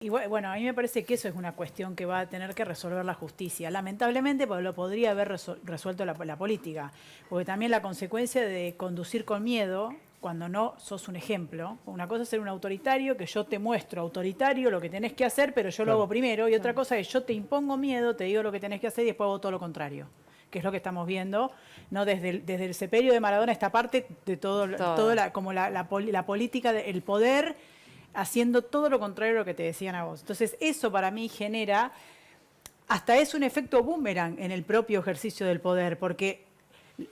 Y bueno, a mí me parece que eso es una cuestión que va a tener que resolver la justicia. Lamentablemente, pues, lo podría haber resuelto la política, porque también la consecuencia de conducir con miedo, cuando no sos un ejemplo, una cosa es ser un autoritario, que yo te muestro autoritario lo que tenés que hacer, pero yo lo hago primero, y otra cosa es yo te impongo miedo, te digo lo que tenés que hacer y después hago todo lo contrario, que es lo que estamos viendo, ¿no? Desde el sepelio de Maradona, esta parte de todo como la política, el poder, haciendo todo lo contrario a lo que te decían a vos. Entonces, eso para mí genera, hasta es un efecto boomerang en el propio ejercicio del poder, porque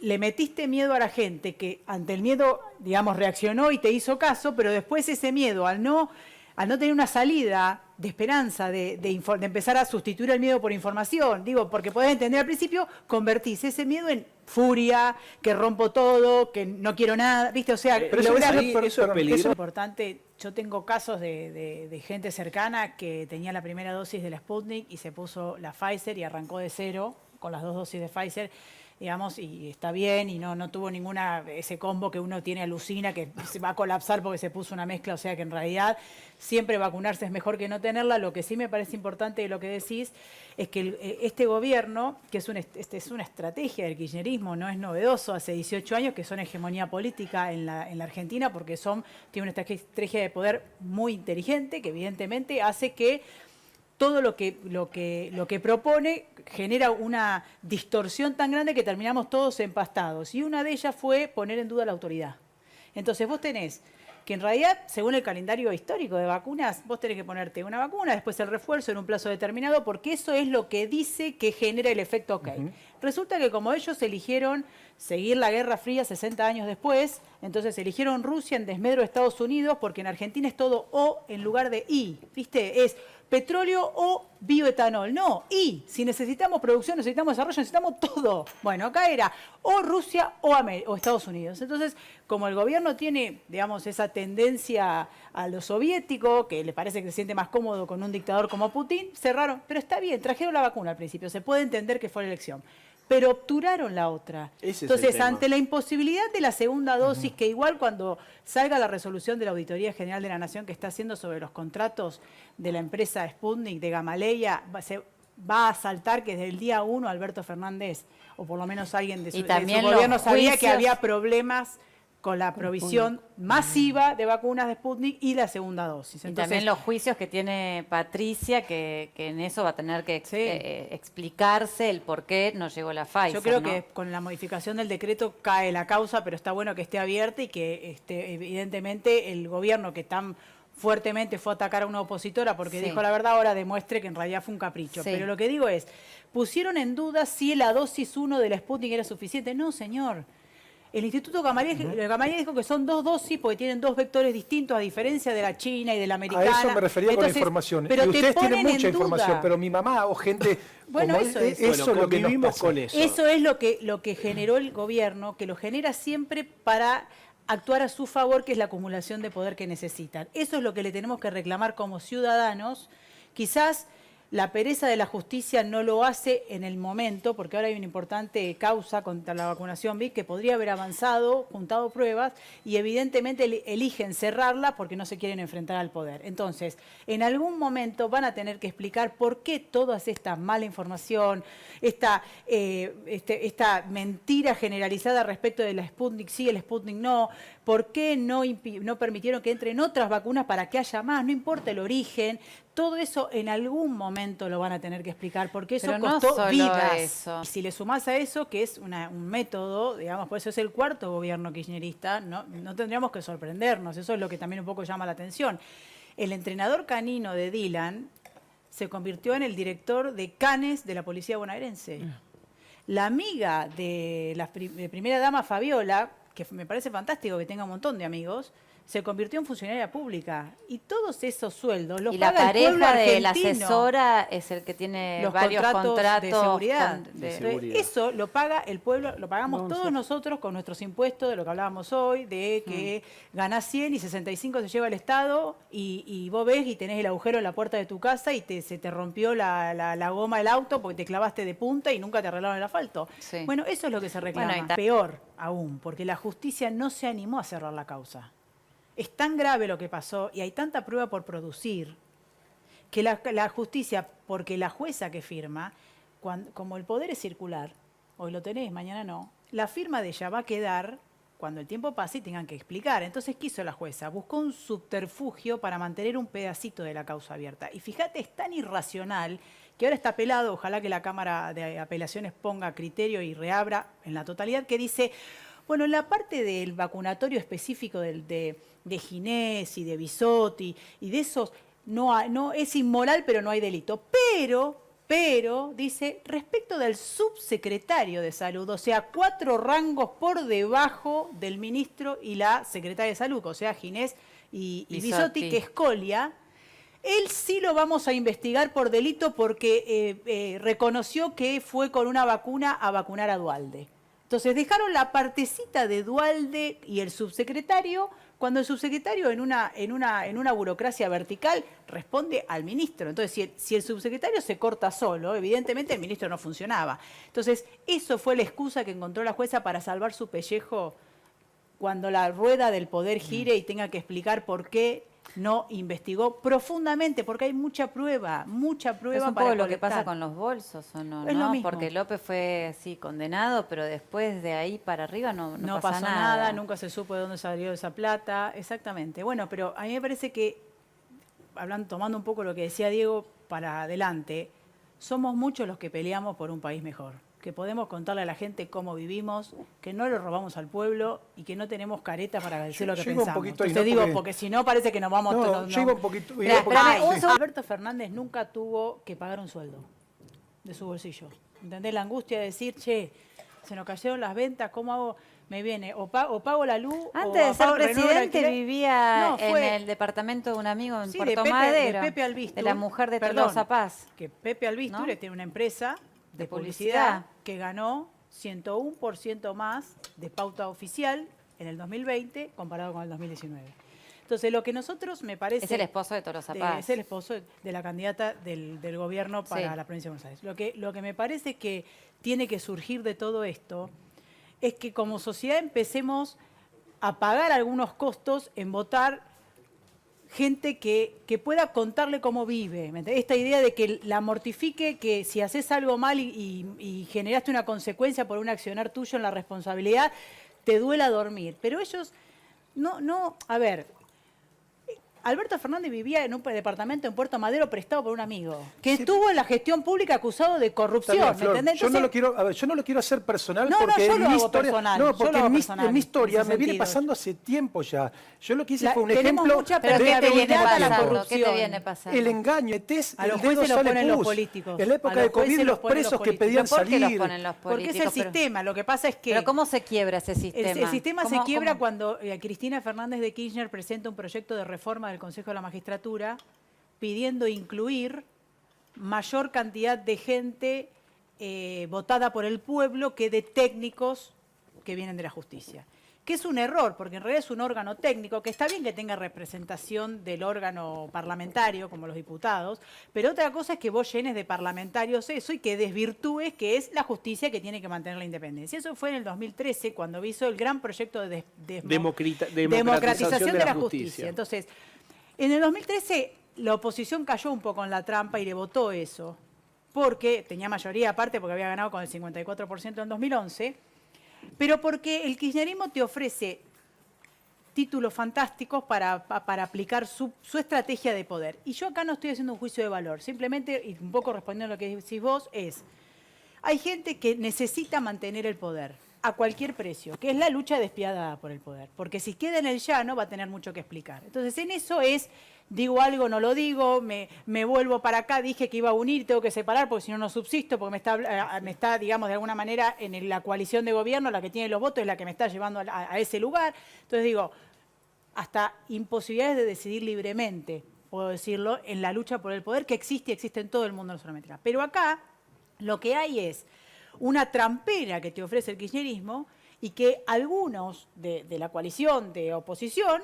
le metiste miedo a la gente que ante el miedo, digamos, reaccionó y te hizo caso, pero después ese miedo, al no tener una salida de esperanza, de empezar a sustituir el miedo por información, digo, porque podés entender al principio, convertís ese miedo en furia, que rompo todo, que no quiero nada, ¿viste? O sea, pero eso es peligroso. Es importante. Yo tengo casos de gente cercana que tenía la primera dosis de la Sputnik y se puso la Pfizer y arrancó de cero con las 2 dosis de Pfizer, digamos, y está bien, y no tuvo ese combo que uno tiene, alucina, que se va a colapsar porque se puso una mezcla, o sea que en realidad siempre vacunarse es mejor que no tenerla. Lo que sí me parece importante de lo que decís es que este gobierno, que es una estrategia del kirchnerismo, no es novedoso, hace 18 años que son hegemonía política en la Argentina, porque tiene una estrategia de poder muy inteligente, que evidentemente hace que todo lo que propone genera una distorsión tan grande que terminamos todos empastados. Y una de ellas fue poner en duda la autoridad. Entonces vos tenés que en realidad, según el calendario histórico de vacunas, vos tenés que ponerte una vacuna, después el refuerzo en un plazo determinado, porque eso es lo que dice que genera el efecto OK. Resulta que como ellos eligieron seguir la Guerra Fría 60 años después, entonces eligieron Rusia en desmedro de Estados Unidos, porque en Argentina es todo O en lugar de I, ¿viste? Es petróleo o bioetanol. No, y si necesitamos producción, necesitamos desarrollo, necesitamos todo. Bueno, acá era o Rusia o Estados Unidos. Entonces, como el gobierno tiene, digamos, esa tendencia a lo soviético, que le parece que se siente más cómodo con un dictador como Putin, cerraron. Pero está bien, trajeron la vacuna al principio, se puede entender que fue la elección. Pero obturaron la otra. Entonces, ante la imposibilidad de la segunda dosis, que igual cuando salga la resolución de la Auditoría General de la Nación que está haciendo sobre los contratos de la empresa Sputnik, de Gamaleya, va a saltar que desde el día 1 Alberto Fernández, o por lo menos alguien de su gobierno, sabía que había problemas con la provisión masiva de vacunas de Sputnik y la segunda dosis. Entonces, y también los juicios que tiene Patricia, que en eso va a tener que explicarse el por qué no llegó la Pfizer. Yo creo que con la modificación del decreto cae la causa, pero está bueno que esté abierta y que evidentemente el gobierno que tan fuertemente fue a atacar a una opositora porque dijo la verdad, ahora demuestre que en realidad fue un capricho. Pero lo que digo es, pusieron en duda si la dosis 1 de la Sputnik era suficiente. No, señor. El Instituto Gamaleya dijo que son 2 dosis porque tienen 2 vectores distintos, a diferencia de la china y de la americana. A eso me refería con la información. Pero y ustedes tienen mucha información, pero mi mamá o gente... Bueno, eso es lo que vivimos con eso. Eso es lo que generó el gobierno, que lo genera siempre para actuar a su favor, que es la acumulación de poder que necesitan. Eso es lo que le tenemos que reclamar como ciudadanos. Quizás la pereza de la justicia no lo hace en el momento, porque ahora hay una importante causa contra la vacunación VIP que podría haber avanzado, juntado pruebas, y evidentemente eligen cerrarla porque no se quieren enfrentar al poder. Entonces, en algún momento van a tener que explicar por qué toda esta mala información, esta mentira generalizada respecto de la Sputnik sí, el Sputnik no, por qué no permitieron que entren otras vacunas para que haya más, no importa el origen. Todo eso en algún momento lo van a tener que explicar, porque eso costó vidas. Y si le sumás a eso, que es un método, digamos, por eso es el 4º gobierno kirchnerista, no tendríamos que sorprendernos, eso es lo que también un poco llama la atención. El entrenador canino de Dylan se convirtió en el director de canes de la policía bonaerense. La amiga de la primera dama Fabiola, que me parece fantástico que tenga un montón de amigos, se convirtió en funcionaria pública y todos esos sueldos los paga el pueblo argentino. Y la pareja de la asesora es el que tiene los varios contratos de seguridad. seguridad. Eso lo paga el pueblo, lo pagamos todos nosotros con nuestros impuestos, de lo que hablábamos hoy, de que ganás 100 y 65 se lleva el Estado y vos ves y tenés el agujero en la puerta de tu casa y se te rompió la goma del auto porque te clavaste de punta y nunca te arreglaron el asfalto. Bueno, eso es lo que se reclama. Bueno, peor aún, porque la justicia no se animó a cerrar la causa. Es tan grave lo que pasó y hay tanta prueba por producir que la justicia, porque la jueza que firma, como el poder es circular, hoy lo tenés, mañana no, la firma de ella va a quedar cuando el tiempo pase y tengan que explicar. Entonces, ¿qué hizo la jueza? Buscó un subterfugio para mantener un pedacito de la causa abierta. Y fíjate, es tan irracional que ahora está apelado, ojalá que la Cámara de Apelaciones ponga criterio y reabra en la totalidad, que dice, bueno, en la parte del vacunatorio específico de Ginés y de Bisotti y de esos, no es inmoral, pero no hay delito. Pero, dice, respecto del subsecretario de Salud, o sea, 4 rangos por debajo del ministro y la secretaria de Salud, o sea, Ginés y Bisotti, que es Scolia, él sí lo vamos a investigar por delito porque reconoció que fue con una vacuna a vacunar a Duhalde. Entonces dejaron la partecita de Duhalde y el subsecretario, cuando el subsecretario en una burocracia vertical responde al ministro. Entonces, si el subsecretario se corta solo, evidentemente el ministro no funcionaba. Entonces, eso fue la excusa que encontró la jueza para salvar su pellejo cuando la rueda del poder gire y tenga que explicar por qué no investigó profundamente, porque hay mucha prueba es un para poco lo que colectar. pasa con los bolsos, ¿o no? Es lo mismo. Porque López fue, sí, condenado, pero después de ahí para arriba no pasó nada. nada, nunca se supo de dónde salió esa plata, exactamente. Bueno, pero a mí me parece que, tomando un poco lo que decía Diego para adelante, somos muchos los que peleamos por un país mejor, que podemos contarle a la gente cómo vivimos, que no le robamos al pueblo y que no tenemos caretas para decir lo que pensamos. Te digo, porque si no parece que nos vamos... Yo iba un poquito... Alberto Fernández nunca tuvo que pagar un sueldo de su bolsillo. ¿Entendés? La angustia de decir, che, se nos cayeron las ventas, ¿cómo hago? Me viene, o pago la luz... Antes de ser presidente vivía en el departamento de un amigo en Puerto Madero, de Pepe Albistur, de la mujer de Tolosa Paz. Que Pepe Albistur tiene una empresa de publicidad que ganó 101% más de pauta oficial en el 2020 comparado con el 2019. Entonces, lo que nosotros me parece... Es el esposo de Tolosa Paz. Es el esposo de la candidata del gobierno para la provincia de Buenos Aires. Lo que me parece que tiene que surgir de todo esto es que como sociedad empecemos a pagar algunos costos en votar gente que pueda contarle cómo vive. Esta idea de que la mortifique, que si haces algo mal y generaste una consecuencia por un accionar tuyo en la responsabilidad, te duela dormir. Pero ellos, a ver, Alberto Fernández vivía en un departamento en Puerto Madero prestado por un amigo, que estuvo en la gestión pública acusado de corrupción. Bien, Flor, ¿entendés? Entonces, yo no lo quiero hacer personal porque en mi historia me viene pasando hace tiempo ya. Yo lo que hice fue un ejemplo mucha ¿Pero qué te viene a la pasando? corrupción. ¿Qué te viene pasando? el engaño, el test, A los el dedo jueces lo sale ponen los pus. políticos. En la época de COVID los presos que pedían ¿Por qué los salir. ponen los políticos? Porque es el sistema. Lo que pasa es que... ¿Pero cómo se quiebra ese sistema? El sistema se quiebra ¿Cómo? cuando Cristina Fernández de Kirchner presenta un proyecto de reforma del Consejo de la Magistratura pidiendo incluir mayor cantidad de gente votada por el pueblo que de técnicos que vienen de la justicia. Que es un error, porque en realidad es un órgano técnico, que está bien que tenga representación del órgano parlamentario, como los diputados, pero otra cosa es que vos llenes de parlamentarios eso y que desvirtúes que es la justicia que tiene que mantener la independencia. Eso fue en el 2013, cuando hizo el gran proyecto de democratización de la justicia. Entonces, en el 2013 la oposición cayó un poco en la trampa y le votó eso, porque tenía mayoría aparte, porque había ganado con el 54% en 2011, pero porque el kirchnerismo te ofrece títulos fantásticos para aplicar su estrategia de poder. Y yo acá no estoy haciendo un juicio de valor, simplemente, y un poco respondiendo a lo que decís vos, hay gente que necesita mantener el poder a cualquier precio, que es la lucha despiadada por el poder, porque si queda en el llano va a tener mucho que explicar. Entonces, en eso digo algo, no lo digo, me vuelvo para acá, dije que iba a unir, tengo que separar porque si no, no subsisto, porque me está, digamos, de alguna manera, en la coalición de gobierno, la que tiene los votos es la que me está llevando a ese lugar. Entonces digo, hasta imposibilidades de decidir libremente, puedo decirlo, en la lucha por el poder que existe en todo el mundo, no solamente acá. Pero acá lo que hay es una trampera que te ofrece el kirchnerismo y que algunos de la coalición de oposición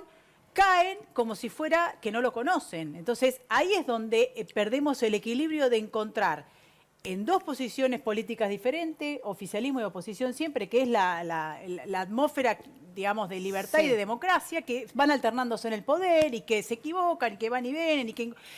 caen como si fuera que no lo conocen. Entonces, ahí es donde perdemos el equilibrio de encontrar en dos posiciones políticas diferentes, oficialismo y oposición siempre, que es la atmósfera, digamos, de libertad y de democracia, que van alternándose en el poder y que se equivocan y que van y vienen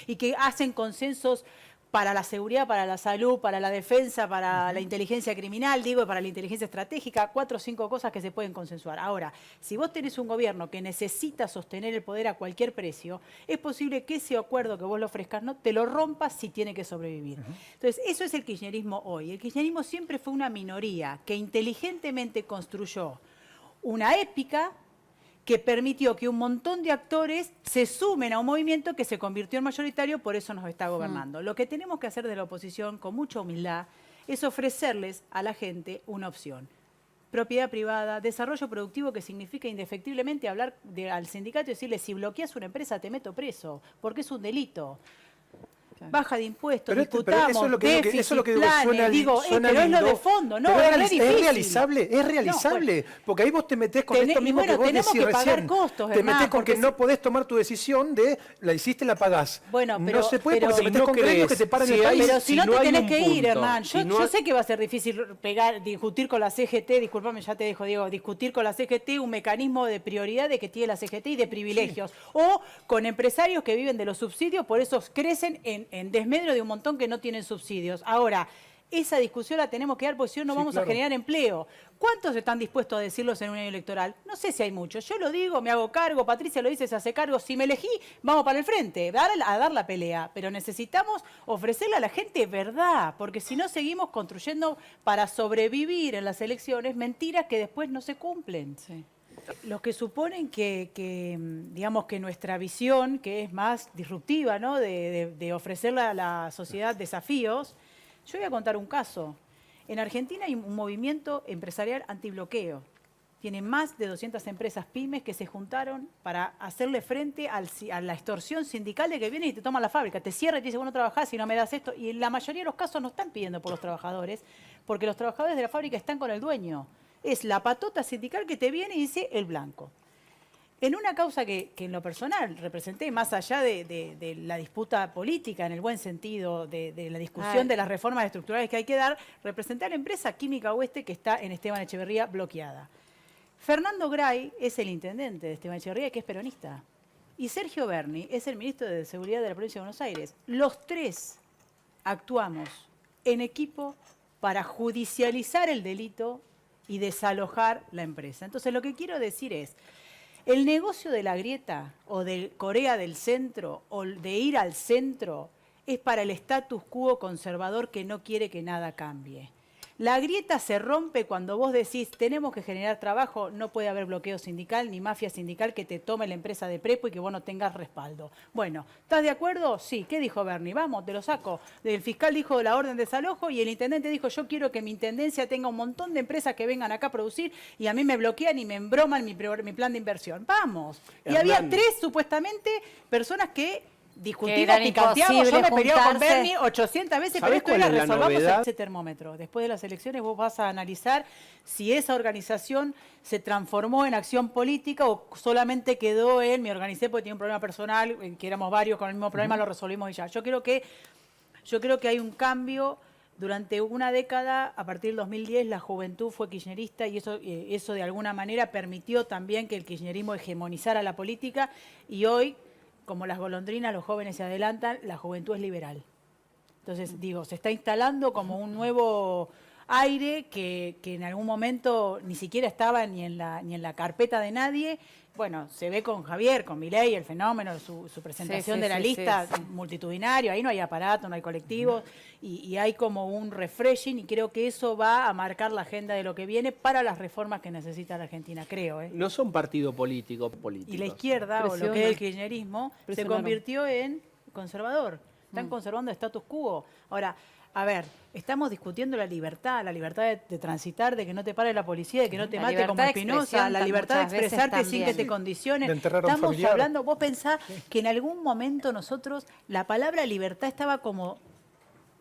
y que hacen consensos para la seguridad, para la salud, para la defensa, para la inteligencia criminal, digo, para la inteligencia estratégica, 4 o 5 cosas que se pueden consensuar. Ahora, si vos tenés un gobierno que necesita sostener el poder a cualquier precio, es posible que ese acuerdo que vos le ofrezcas no te lo rompas si tiene que sobrevivir. Entonces, eso es el kirchnerismo hoy. El kirchnerismo siempre fue una minoría que inteligentemente construyó una épica que permitió que un montón de actores se sumen a un movimiento que se convirtió en mayoritario, por eso nos está gobernando. Lo que tenemos que hacer de la oposición, con mucha humildad, es ofrecerles a la gente una opción. Propiedad privada, desarrollo productivo, que significa indefectiblemente hablar al sindicato y decirle, si bloqueas una empresa te meto preso, porque es un delito. Baja de impuestos, disputamos, eso es lo que, déficit, eso es lo que digo, planes, suena pero lindo, es lo de fondo, no, es difícil. Es realizable, No, porque ahí vos te metés con esto mismo que vos decís recién. Pagar costos, te metés con que no podés tomar tu decisión de, la hiciste, la pagás. Bueno, pero, no se puede porque si te metés con gremios que te paran el país. Pero si no te tenés que ir, Hernán. Si Yo sé que va a ser difícil discutir con la CGT, disculpame, ya te dejo, Diego, discutir con la CGT un mecanismo de prioridad de que tiene la CGT y de privilegios. O con empresarios que viven de los subsidios, por eso crecen en desmedro de un montón que no tienen subsidios. Ahora, esa discusión la tenemos que dar porque si no, no vamos a generar empleo. ¿Cuántos están dispuestos a decirlos en un año electoral? No sé si hay muchos. Yo lo digo, me hago cargo, Patricia lo dice, se hace cargo. Si me elegí, vamos para el frente, a dar la pelea. Pero necesitamos ofrecerle a la gente verdad, porque si no seguimos construyendo para sobrevivir en las elecciones mentiras que después no se cumplen. Sí. Los que suponen que, digamos, que nuestra visión, que es más disruptiva, ¿no? de ofrecerle a la sociedad desafíos, yo voy a contar un caso. En Argentina hay un movimiento empresarial antibloqueo. Tiene más de 200 empresas pymes que se juntaron para hacerle frente a la extorsión sindical de que vienen y te toman la fábrica, te cierran y te dicen, bueno, no trabajás si no me das esto. Y en la mayoría de los casos no están pidiendo por los trabajadores, porque los trabajadores de la fábrica están con el dueño. Es la patota sindical que te viene y dice el blanco. En una causa que en lo personal representé, más allá de la disputa política, en el buen sentido, de la discusión de las reformas estructurales que hay que dar, representé a la empresa Química Oeste que está en Esteban Echeverría bloqueada. Fernando Gray es el intendente de Esteban Echeverría, que es peronista. Y Sergio Berni es el ministro de Seguridad de la provincia de Buenos Aires. Los tres actuamos en equipo para judicializar el delito y desalojar la empresa. Entonces, lo que quiero decir es, el negocio de la grieta o de Corea del Centro o de ir al centro es para el status quo conservador que no quiere que nada cambie. La grieta se rompe cuando vos decís, tenemos que generar trabajo, no puede haber bloqueo sindical ni mafia sindical que te tome la empresa de prepo y que vos no tengas respaldo. Bueno, ¿estás de acuerdo? Sí. ¿Qué dijo Berni? Vamos, te lo saco. El fiscal dijo la orden de desalojo y el intendente dijo, yo quiero que mi intendencia tenga un montón de empresas que vengan acá a producir y a mí me bloquean y me embroman mi plan de inversión. Vamos. Y había 3, supuestamente, personas que discutimos, picanteamos, yo me peleé con Berni 800 veces, pero esto era resolvamos ese termómetro. Después de las elecciones vos vas a analizar si esa organización se transformó en acción política o solamente quedó en, me organicé porque tenía un problema personal, que éramos varios con el mismo problema, lo resolvimos y ya. Yo creo que hay un cambio. Durante una década, a partir del 2010, la juventud fue kirchnerista y eso de alguna manera permitió también que el kirchnerismo hegemonizara la política y hoy, como las golondrinas, los jóvenes se adelantan, la juventud es liberal. Entonces, digo, se está instalando como un nuevo aire que en algún momento ni siquiera estaba ni en la carpeta de nadie. Bueno, se ve con Javier, con Milei, el fenómeno, su presentación de la lista multitudinario, ahí no hay aparato, no hay colectivos, y hay como un refreshing, y creo que eso va a marcar la agenda de lo que viene para las reformas que necesita la Argentina, creo. No son partido político. Y la izquierda, o lo que es el kirchnerismo, se convirtió en conservador. Están conservando el status quo. Ahora, a ver, estamos discutiendo la libertad de transitar, de que no te pare la policía, de que no te mate como Espinosa, la libertad de expresarte sin que te condicionen. Estamos hablando, vos pensás que en algún momento nosotros, la palabra libertad estaba como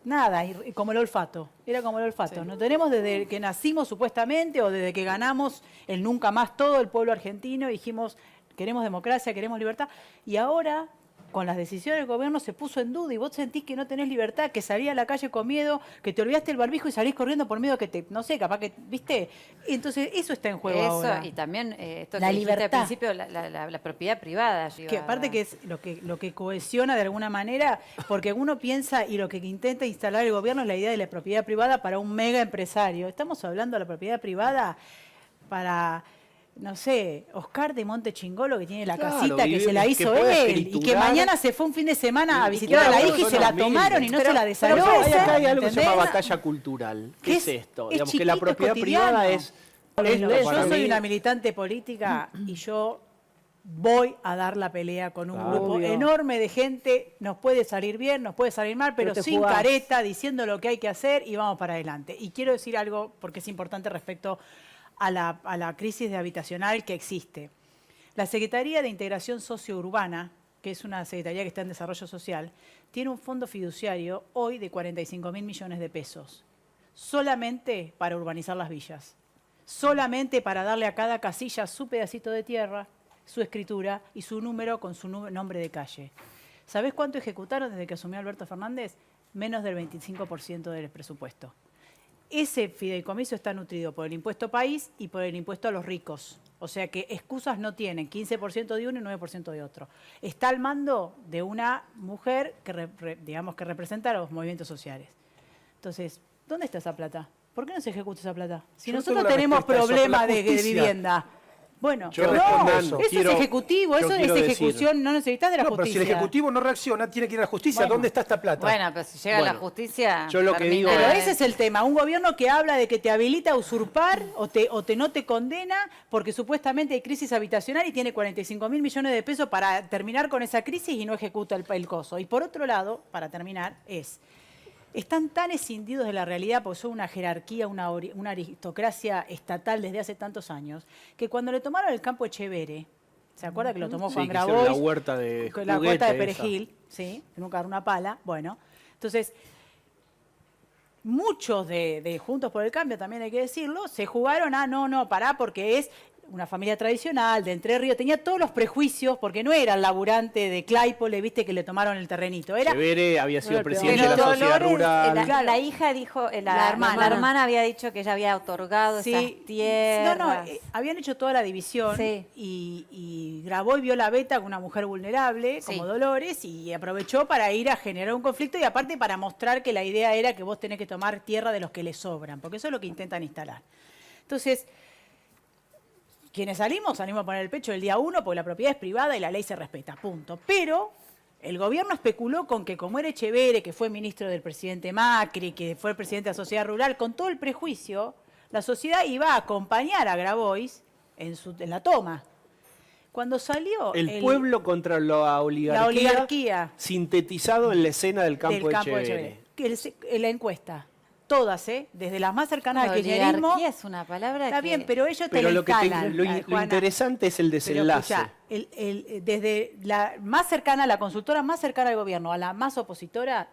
nada, como el olfato, era como el olfato. Sí. No tenemos desde que nacimos supuestamente o desde que ganamos el nunca más todo el pueblo argentino, dijimos queremos democracia, queremos libertad, y ahora con las decisiones del gobierno se puso en duda y vos sentís que no tenés libertad, que salís a la calle con miedo, que te olvidaste el barbijo y salís corriendo por miedo que te, no sé, capaz que, ¿viste? Entonces eso está en juego ahora. Y también esto la que libertad. dijiste al principio, la propiedad privada. Que aparte que es lo que cohesiona de alguna manera, porque uno piensa y lo que intenta instalar el gobierno es la idea de la propiedad privada para un mega empresario. Estamos hablando de la propiedad privada para, no sé, Oscar de Monte Chingolo, que tiene la casita que se la hizo él y que mañana se fue un fin de semana a visitar a la hija y se la tomaron y no se la desalojaron. Pero acá hay algo que se llama batalla cultural. ¿Qué es esto? Digamos que la propiedad privada es... Yo soy una militante política y yo voy a dar la pelea con un grupo enorme de gente. Nos puede salir bien, nos puede salir mal, pero sin careta, diciendo lo que hay que hacer y vamos para adelante. Y quiero decir algo porque es importante respecto a la crisis habitacional que existe. La Secretaría de Integración Sociourbana, que es una secretaría que está en desarrollo social, tiene un fondo fiduciario hoy de 45.000 millones de pesos, solamente para urbanizar las villas, solamente para darle a cada casilla su pedacito de tierra, su escritura y su número con su nombre de calle. ¿Sabés cuánto ejecutaron desde que asumió Alberto Fernández? Menos del 25% del presupuesto. Ese fideicomiso está nutrido por el impuesto país y por el impuesto a los ricos. O sea que excusas no tienen, 15% de uno y 9% de otro. Está al mando de una mujer que, digamos, que representa a los movimientos sociales. Entonces, ¿dónde está esa plata? ¿Por qué no se ejecuta esa plata? Si nosotros tenemos problemas de vivienda. Bueno, eso es ejecutivo, eso es ejecución, no necesitas de la justicia. Pero si el ejecutivo no reacciona, tiene que ir a la justicia. Bueno, ¿dónde está esta plata? Bueno, pero si llega a la justicia... Yo lo que digo pero ese es el tema, un gobierno que habla de que te habilita a usurpar no te condena porque supuestamente hay crisis habitacional y tiene 45.000 millones de pesos para terminar con esa crisis y no ejecuta el coso. Y por otro lado, para terminar, están tan escindidos de la realidad porque son una jerarquía, una aristocracia estatal desde hace tantos años, que cuando le tomaron el campo Echevere, ¿se acuerda que lo tomó Juan Grabois? La huerta de juguete, la huerta de perejil, sí, nunca dar una pala, bueno. Entonces, muchos de Juntos por el Cambio, también hay que decirlo, se jugaron pará, porque es una familia tradicional de Entre Ríos, tenía todos los prejuicios, porque no era el laburante de Claypole, viste, que le tomaron el terrenito. Echevere había sido presidente de la sociedad rural. La hija dijo, la hermana había dicho que ella había otorgado esas tierras. Habían hecho toda la división y grabó y vio la beta con una mujer vulnerable, como Dolores, y aprovechó para ir a generar un conflicto y aparte para mostrar que la idea era que vos tenés que tomar tierra de los que les sobran, porque eso es lo que intentan instalar. Entonces, quienes salimos a poner el pecho el día 1 porque la propiedad es privada y la ley se respeta, punto. Pero el gobierno especuló con que como era Echevere, que fue ministro del presidente Macri, que fue el presidente de la sociedad rural, con todo el prejuicio, la sociedad iba a acompañar a Grabois en la toma. Cuando salió el pueblo contra la oligarquía sintetizado en la escena del campo Echevere. La encuesta. Todas, desde las más cercanas al kirchnerismo. Oligarquía es una palabra está bien, pero ellos te la instalan. Lo interesante es el desenlace. Pero, desde la más cercana, la consultora más cercana al gobierno, a la más opositora,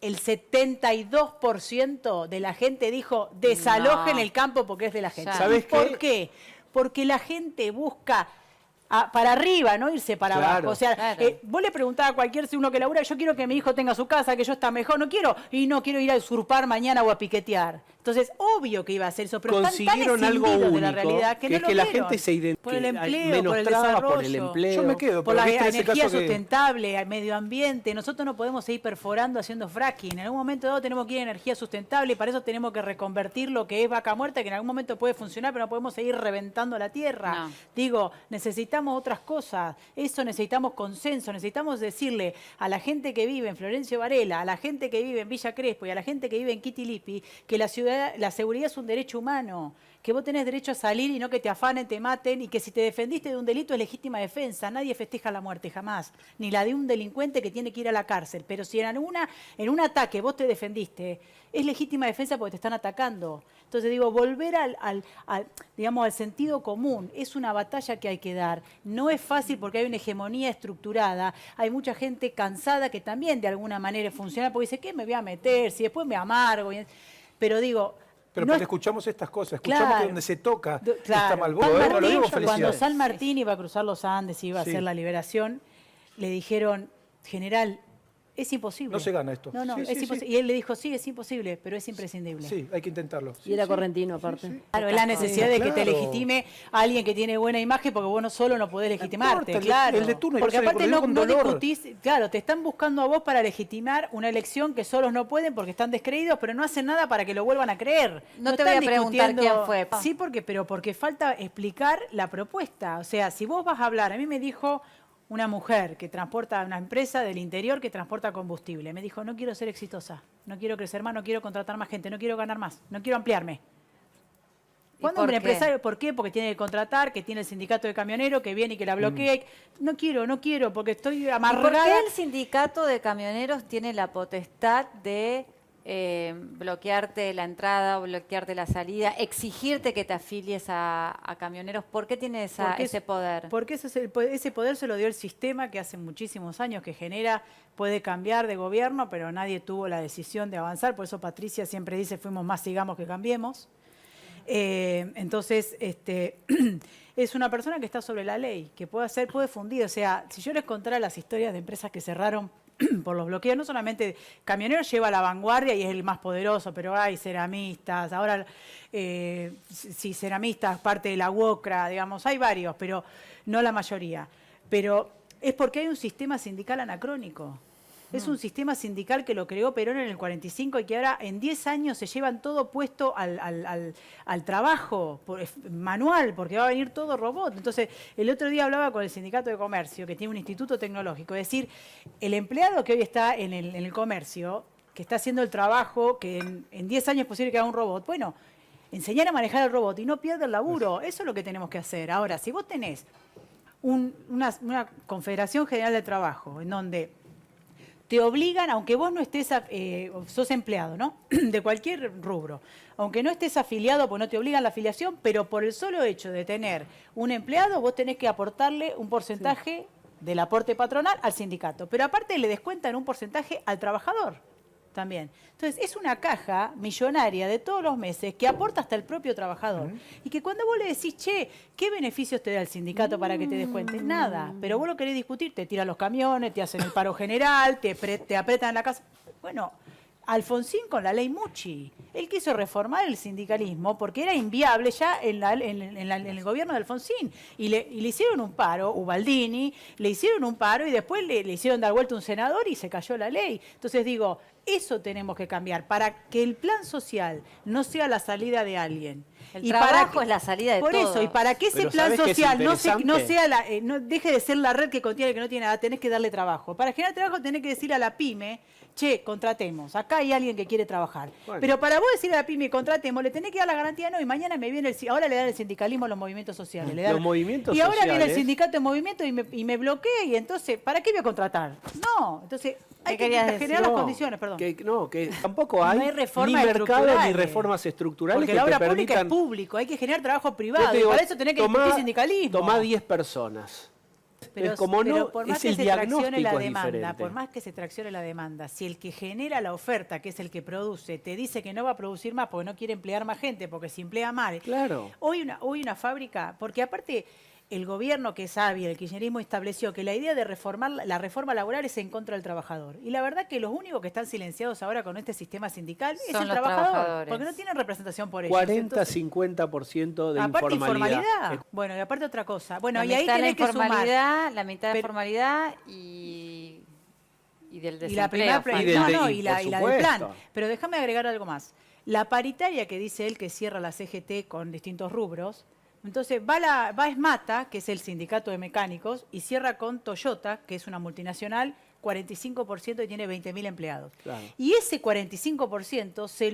el 72% de la gente dijo desalojen el campo porque es de la gente. ¿Sabes ¿Por qué? Porque la gente busca para arriba, no irse para abajo. O sea, vos le preguntás a cualquier uno que labura, yo quiero que mi hijo tenga su casa, que yo está mejor, no quiero ir a usurpar mañana o a piquetear. Entonces, obvio que iba a hacer eso, pero consiguieron están tan algo único, de la realidad que no lo que la vieron. gente se identifique por el empleo, por el desarrollo, Yo me quedo, por la energía sustentable, medio ambiente. Nosotros no podemos seguir perforando haciendo fracking. En algún momento dado tenemos que ir a energía sustentable y para eso tenemos que reconvertir lo que es vaca muerta, que en algún momento puede funcionar, pero no podemos seguir reventando la tierra. Digo, necesitamos otras cosas. Eso necesitamos consenso. Necesitamos decirle a la gente que vive en Florencio Varela, a la gente que vive en Villa Crespo y a la gente que vive en Kitilipi, que la seguridad es un derecho humano, que vos tenés derecho a salir y no que te afanen, te maten, y que si te defendiste de un delito es legítima defensa. Nadie festeja la muerte jamás, ni la de un delincuente que tiene que ir a la cárcel. Pero si en un ataque vos te defendiste, es legítima defensa porque te están atacando. Entonces digo, volver al sentido común es una batalla que hay que dar. No es fácil porque hay una hegemonía estructurada, hay mucha gente cansada que también de alguna manera funciona porque dice, ¿qué me voy a meter? Si después me amargo. Pero digo... Pero porque escuchamos estas cosas, escuchamos que donde se toca está mal. Cuando San Martín iba a cruzar los Andes y iba a hacer la liberación, le dijeron, general, es imposible. No se gana esto. No, Sí, es sí, imposible. sí. Y él le dijo, sí, es imposible, pero es imprescindible. Sí, hay que intentarlo. Y era correntino, aparte. Sí, sí. Claro, es la necesidad de que te Claro. legitime a alguien que tiene buena imagen, porque vos solo no podés legitimarte, importa, claro. el de turno, y porque por eso aparte le no, digo con no dolor. discutís, claro, te están buscando a vos para legitimar una elección que solos no pueden porque están descreídos, pero no hacen nada para que lo vuelvan a creer. No te voy a están preguntar discutiendo- quién fue. Sí, pero porque falta explicar la propuesta. O sea, si vos vas a hablar, a mí me dijo una mujer que transporta, una empresa del interior que transporta combustible. Me dijo, no quiero ser exitosa, no quiero crecer más, no quiero contratar más gente, no quiero ganar más, no quiero ampliarme. ¿Cuándo por un qué? empresario? ¿Por qué? Porque tiene que contratar, que tiene el sindicato de camioneros, que viene y que la bloquea. No quiero, porque estoy ¿Y amargada. por qué el sindicato de camioneros tiene la potestad de bloquearte la entrada o bloquearte la salida, exigirte que te afilies a camioneros? ¿Por qué tiene Porque ese poder? Porque ese poder se lo dio el sistema que hace muchísimos años que genera, puede cambiar de gobierno, pero nadie tuvo la decisión de avanzar. Por eso Patricia siempre dice, fuimos más sigamos que cambiemos. Entonces, es una persona que está sobre la ley, que puede fundir. O sea, si yo les contara las historias de empresas que cerraron por los bloqueos, no solamente Camioneros lleva a la vanguardia y es el más poderoso, pero hay ceramistas, ahora sí, ceramistas, parte de la UOCRA, digamos, hay varios, pero no la mayoría. Pero es porque hay un sistema sindical anacrónico. Es un sistema sindical que lo creó Perón en el 45 y que ahora en 10 años se llevan todo puesto al trabajo manual, porque va a venir todo robot. Entonces, el otro día hablaba con el Sindicato de Comercio, que tiene un instituto tecnológico, es decir, el empleado que hoy está en el comercio, que está haciendo el trabajo, que en 10 años es posible que haga un robot, bueno, enseñar a manejar el robot y no pierda el laburo, eso es lo que tenemos que hacer. Ahora, si vos tenés una Confederación General de Trabajo, en donde te obligan, aunque vos no estés, sos empleado, ¿no? De cualquier rubro, aunque no estés afiliado, pues no te obligan la afiliación, pero por el solo hecho de tener un empleado, vos tenés que aportarle un porcentaje del aporte patronal al sindicato, pero aparte le descuentan un porcentaje al trabajador también. Entonces, es una caja millonaria de todos los meses que aporta hasta el propio trabajador. Y que cuando vos le decís, che, ¿qué beneficios te da el sindicato para que te descuentes? Nada. Pero vos lo querés discutir, te tiran los camiones, te hacen el paro general, te apretan en la casa. Bueno, Alfonsín con la ley Mucci, él quiso reformar el sindicalismo porque era inviable ya en el gobierno de Alfonsín. Y le hicieron un paro, Ubaldini, le hicieron un paro y después le hicieron dar vuelta a un senador y se cayó la ley. Entonces digo, eso tenemos que cambiar para que el plan social no sea la salida de alguien. El trabajo es la salida de por todo. Eso, y para que ese Pero plan ¿sabes qué es social no interesante? sea no deje de ser la red que contiene el que no tiene nada, tenés que darle trabajo. Para generar trabajo tenés que decirle a la pyme, che, contratemos, acá hay alguien que quiere trabajar. Bueno. Pero para vos decirle a la pyme, contratemos, le tenés que dar la garantía, no, y mañana me viene ahora le dan el sindicalismo a los movimientos sociales. Los movimientos y ahora viene el sociales- sindicato en movimiento y me bloquea, y entonces, ¿para qué voy a contratar? No, entonces hay que querías generar decir? las condiciones, perdón. Que tampoco hay, No hay reformas ni mercado ni estructurales. reformas estructurales Porque que la obra te pública es permitan... público, hay que generar trabajo Yo privado, te y digo, para eso tenés que discutir sindicalismo. Tomá 10 personas. Pero, como no, pero por más es que el se traccione la diagnóstico es demanda, diferente. por más que se traccione la demanda, si el que genera la oferta, que es el que produce, te dice que no va a producir más porque no quiere emplear más gente, porque se emplea mal. Claro. Hoy una fábrica, porque aparte el gobierno que es hábil, el kirchnerismo estableció que la idea de reformar la reforma laboral es en contra del trabajador. Y la verdad que los únicos que están silenciados ahora con este sistema sindical es Son el los trabajador, trabajadores. porque no tienen representación por ellos. 40-50% de aparte informalidad. Bueno, y aparte otra cosa. Bueno, La y ahí mitad de la tenés que sumar. informalidad, la mitad de Pero- formalidad y del desempleo. Y la primera falta. Y del no, de- no, y y la por del supuesto. plan. Pero déjame agregar algo más. La paritaria que dice él que cierra la CGT con distintos rubros, entonces va Esmata, que es el sindicato de mecánicos, y cierra con Toyota, que es una multinacional, 45% y tiene 20.000 empleados. Claro. Y ese 45% se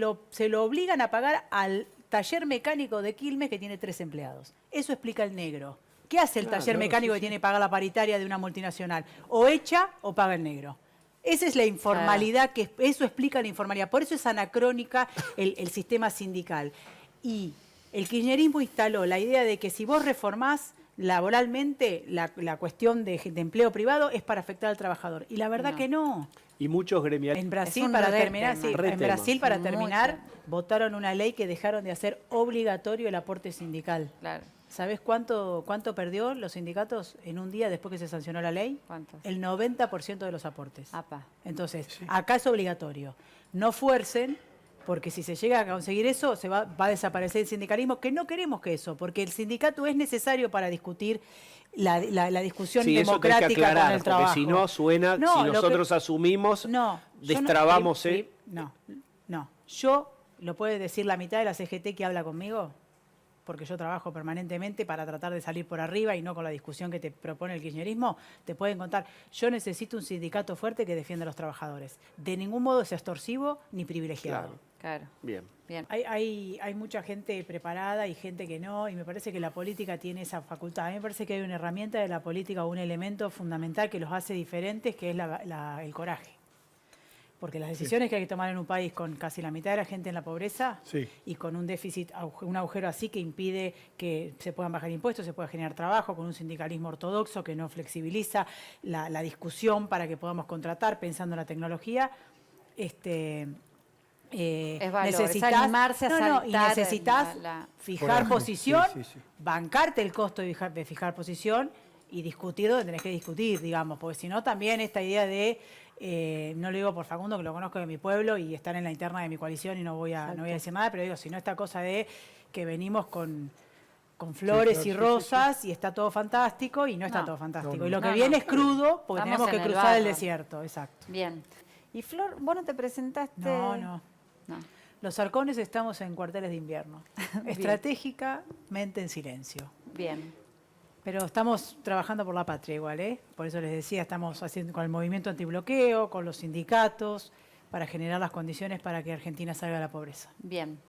lo obligan a pagar al taller mecánico de Quilmes, que tiene 3 empleados. Eso explica el negro. ¿Qué hace el Claro, taller mecánico que tiene que pagar la paritaria de una multinacional? O echa o paga el negro. Esa es la informalidad, eso explica la informalidad. Por eso es anacrónica el sistema sindical. Y el kirchnerismo instaló la idea de que si vos reformás laboralmente la cuestión de empleo privado es para afectar al trabajador. Y la verdad No. que no. Y muchos gremiales. En Brasil, Es un para re terminar, tema. sí, Re en tema. Brasil, para Mucho. terminar, votaron una ley que dejaron de hacer obligatorio el aporte sindical. Claro. ¿Sabés cuánto perdió los sindicatos en un día después que se sancionó la ley? ¿Cuánto? El 90% de los aportes. Apa. Entonces, acá es obligatorio. No fuercen, porque si se llega a conseguir eso, va a desaparecer el sindicalismo, que no queremos que eso, porque el sindicato es necesario para discutir la discusión democrática eso que aclarar, con el trabajo. Porque si no, suena, si nosotros asumimos, destrabamos. No. Yo, lo puede decir la mitad de la CGT que habla conmigo, porque yo trabajo permanentemente para tratar de salir por arriba y no con la discusión que te propone el kirchnerismo, te pueden contar, yo necesito un sindicato fuerte que defienda a los trabajadores. De ningún modo es extorsivo ni privilegiado. Claro. Bien. Hay mucha gente preparada y gente que no, y me parece que la política tiene esa facultad. A mí me parece que hay una herramienta de la política, un elemento fundamental que los hace diferentes, que es el coraje. Porque las decisiones que hay que tomar en un país con casi la mitad de la gente en la pobreza y con un déficit, un agujero así que impide que se puedan bajar impuestos, se pueda generar trabajo, con un sindicalismo ortodoxo que no flexibiliza la discusión para que podamos contratar pensando en la tecnología, necesitas animarse a saltar y necesitas fijar posición, bancarte el costo de fijar posición y discutir donde tenés que discutir, digamos, porque si no también esta idea de no lo digo por Facundo, que lo conozco de mi pueblo y estar en la interna de mi coalición y no voy a decir nada, pero digo, si no esta cosa de que venimos con flores y rosas y está todo fantástico y no está todo fantástico. Y lo que viene es crudo porque tenemos que cruzar el desierto, exacto. Bien. Y Flor, ¿vos no te presentaste? No. Los Arcones estamos en cuarteles de invierno, estratégicamente en silencio. Bien. Pero estamos trabajando por la patria igual, ¿eh? Por eso les decía, estamos haciendo con el movimiento antibloqueo, con los sindicatos, para generar las condiciones para que Argentina salga de la pobreza. Bien.